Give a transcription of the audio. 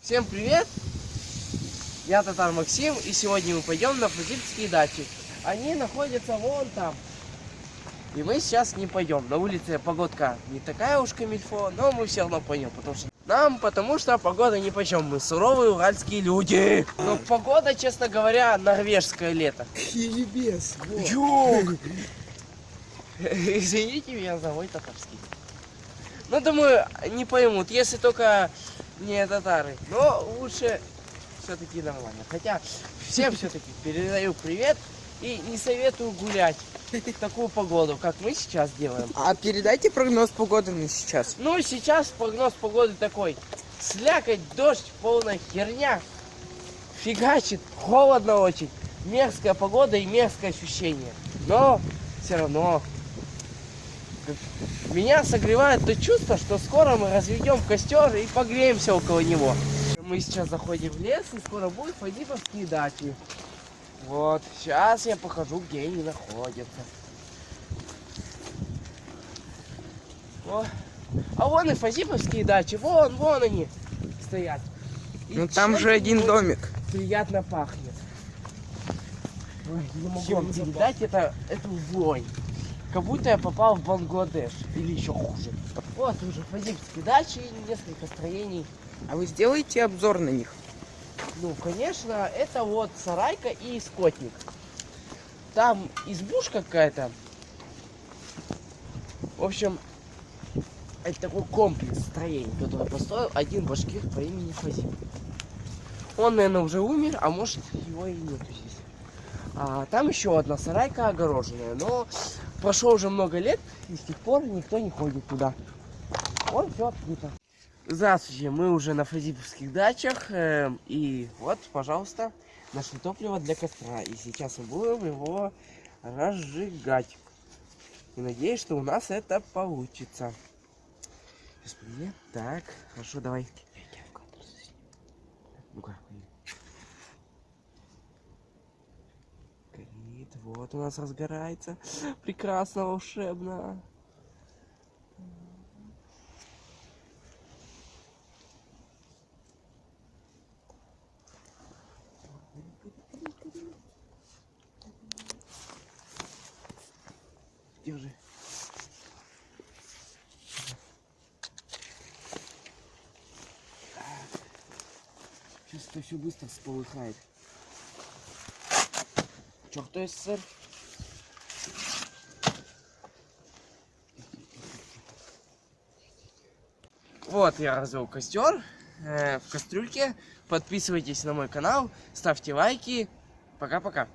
Всем привет! Я Татар Максим, и сегодня мы пойдем на фазильские дачи. Они находятся вон там. И мы сейчас не пойдем. На улице погодка не такая уж камильфо, но мы все равно пойдем, потому что погода ни почем. Мы суровые уральские люди. Но погода, честно говоря, норвежское лето. Ебес, Юг! Извините меня за мой татарский. Ну, думаю, не поймут, если только не татары. Но лучше все-таки нормально. Хотя всем все-таки передаю привет и не советую гулять в такую погоду, как мы сейчас делаем. А передайте прогноз погоды на сейчас. Ну, сейчас прогноз погоды такой. Слякоть, дождь, полная херня. Фигачит, холодно очень. Мерзкая погода и мерзкое ощущение. Но все равно меня согревает то чувство, что скоро мы разведем костер и погреемся около него. Мы сейчас заходим в лес, и скоро будут фазиповские дачи. Вот, сейчас я покажу, где они находятся. О. А вон и фазиповские дачи, вон они стоят. И ну там же один домик. Приятно пахнет. Ой, не могу вам передать эту вонь. Как будто я попал в Бангладеш. Или еще хуже. Вот уже фазиповские дачи, несколько строений. А вы сделаете обзор на них? Ну, конечно, это вот сарайка и скотник. Там избушка какая-то. В общем, это такой комплекс строений, который построил один башкир по имени Фазип. Он, наверное, уже умер, а может его и нету здесь. А там еще одна сарайка огороженная, но прошло уже много лет, и с тех пор никто не ходит туда. Вот все открыто. Здравствуйте, мы уже на фазиповских дачах, и вот, пожалуйста, наше топливо для костра. И сейчас мы будем его разжигать. И надеюсь, что у нас это получится. Сейчас привет. Так, хорошо, давай. Ну-ка. Горит, вот у нас разгорается. Прекрасно, волшебно. Держи. Сейчас это все быстро всполыхает. Че, кто есть, сэр? Вот я развел костер в кастрюльке. Подписывайтесь на мой канал, ставьте лайки. Пока-пока.